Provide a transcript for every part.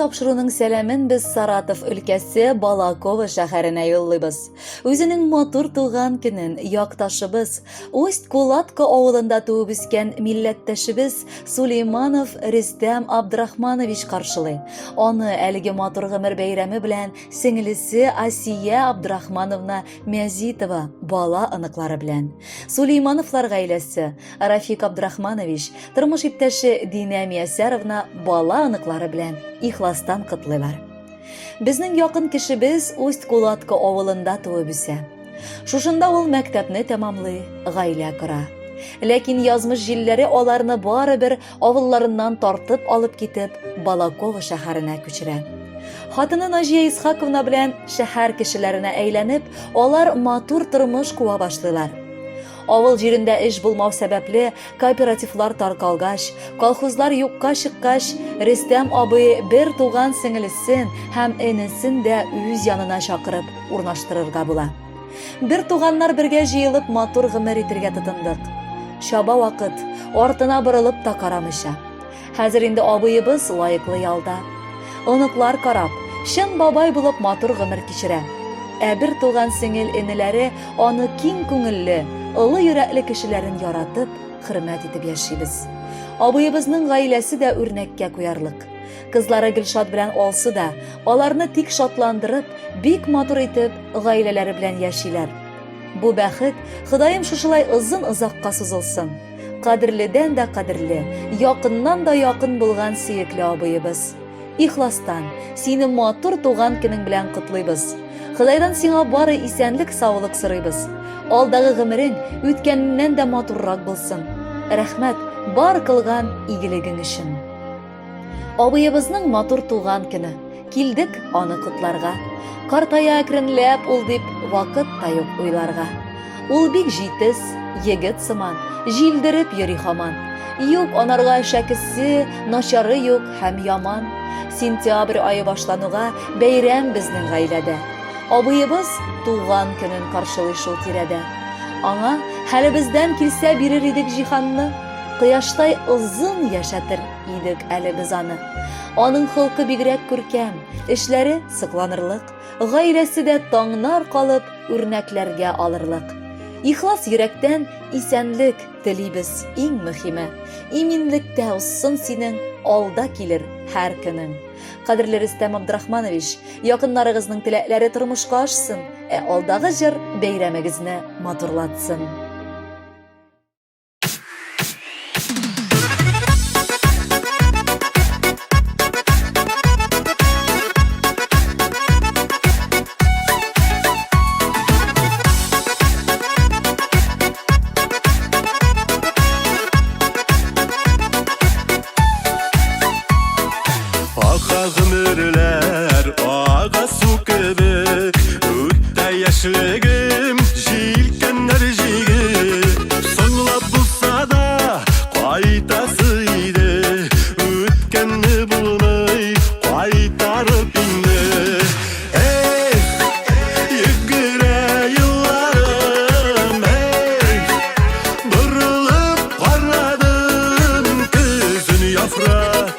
тапшыруның сәламен без Саратов өлкәсе Балакова шәһәренә юллыйбыз. Үзенең матур туган көнен якташыбыз, Усть-Кулатка авылында туып үскән милләттәшебез Сулейманов Рөстәм Абдрахманович каршылый. Аны әлеге матур гомер бәйрәме белән сеңлесе Асия Абдрахмановна Мәзитова бала ыныклары белән. Сулеймановлар гаиләсе Рафик Абдрахманович, тормыш иптәше Динә Миясәровна бала ыныклары белән ихластан котлыйлар. Безнең якын кешебез Усть-Кулатка авылында туып үсә. Шушында ул мәктәпне тәмамлый, гаилә кора. Ләкин язмыш җилләре аларны барыбер авылларыннан тартып алып китеп, Балакова шәһәренә күчерә. Хатыны Наҗия Исхаковна белән шәһәр кешеләренә әйләнеп, алар матур тормыш куа башлыйлар. Авыл җирендә эш булмау сәбәпле кооперативлар таркалгач, колхозлар юкка чыккач, Рөстәм абый бер туган сеңлесен һәм энесен дә үз янына чакырып урнаштырырга була. Бер туганнар бергә җыелып матур гомер итәргә тотындык. Чаба вакыт артына борылып та карамыйча. Хәзер инде абыебыз лаеклы ялда. Оныклар карап, чын бабай булып матур гомер кичерә. Бер туган сеңел энеләре аны киң күңелле, ылы йөрәкле кешеләрен яратып, хөрмәт итеп яшибез. Абыебызның гаиләсе дә үрнәккә куярлык. Кызлары Гөлшат белән Алсы да аларны тик шатландырып, бик матур итеп гаиләләре белән яшиләр. Бу бәхет Ходаем шушылай озын-озакка сузылсын. Кадерледән дә кадерле, якыннан да якын булган сөекле абыебыз. Ихластан сине матур туган көнең белән котлыйбыз. Худайдан сиңа бары исәнлек, саулык сорыйбыз. Алдагы гомерең үткәннән дә матуррак булсын. Рәхмәт бар кылган игелегең өчен. Абыебызның матур туган көне. Килдек аны котларга. Картая әкренләп ул дип вакыт та юк уйларга. Ул бик җитез, егет сыман, җилдереп йөри һаман. Юк анарга шәкесе, начары юк һәм яман. Сентябрь айы башлануга бәйрәм безнең гаиләдә. Абыебыз туган көнен каршылый шул тирәдә. Аңа хәле бездән килсә бирер идек җиһанны, кояштай озын яшәтер идек әле без аны. Аның холкы бигрәк күркәм, эшләре сыкланырлык, гаиләсе дә таңнар калып үрнәкләргә алырлык. Ихлас йөрәктән исәнлек телибез иң мөһиме. Иминлектә уссын синең, алда килер һәр көнең. Кадерле Рөстәм Абдрахманович, якыннарыгызның теләкләре тормышка ашсын, алдагы җыр бәйрәмегезне матурлатсын. Гомерләр ага су кебек, үтә яшьлегем җилкәннәр җигеп, соңлап булса да кайтасы иде, үткәнне булмый кайтарып инде. Йөгерә елларым, борылып карадым көзен яфрак.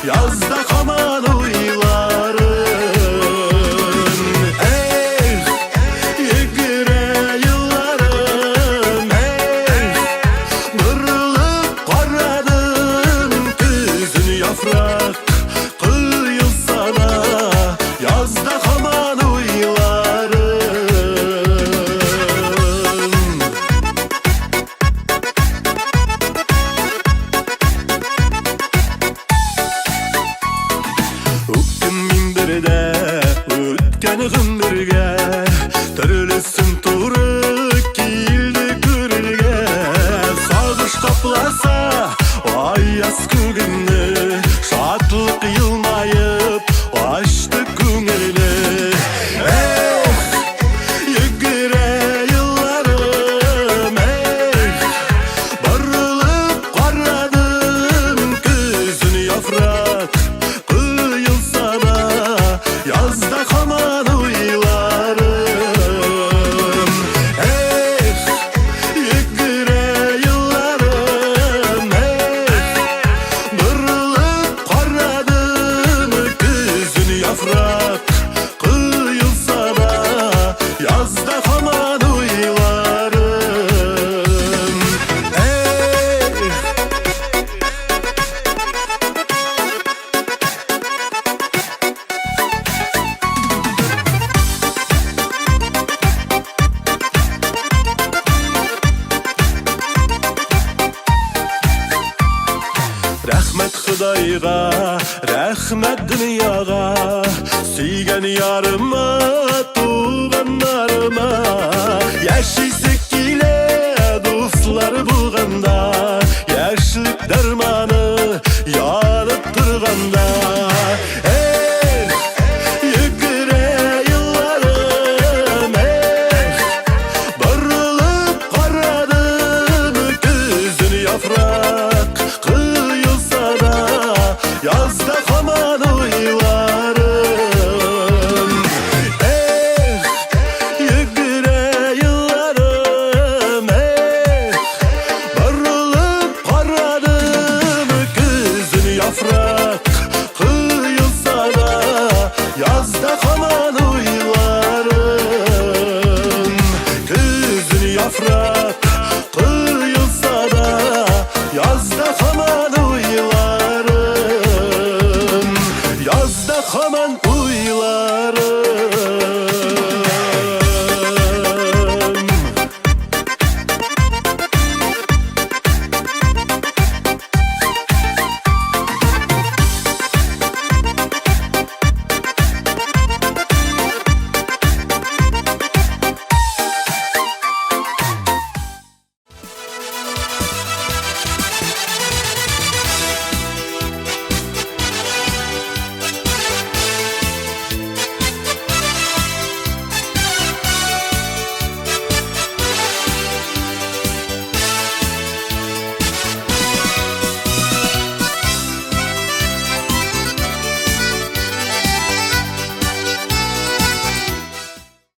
Yazda kaman uylarım, yegire yıllarım, Nurlup karadım tüzün yaprak, kıyılsa da yazda kaman uylarım. Өткен ғұмырға түрлісін туры келді көрілге, сағыш қапласа аяз көгімні, шатлық елмайып ашты көңілі. Йөгерә елларым, борылып қарадым көзін яфрак, кıyılsa da yazda kaman uylarım. Yegire yıllarım, Ben yarıma tuğanlarıma yaşaysak ile dostlar bulganda yaşlık dermanı yanıp durganda yüküre yıllarım barılıp karadım gözünü yaprak kıyılsa da yazda kaman uylarım yüküre yıllarım barılıp karadım gözünü yaprak kıyılsa da yazda kaman uylarım gözünü yaprak kıyılsa da yazda kaman uylarım yazda kaman uylarım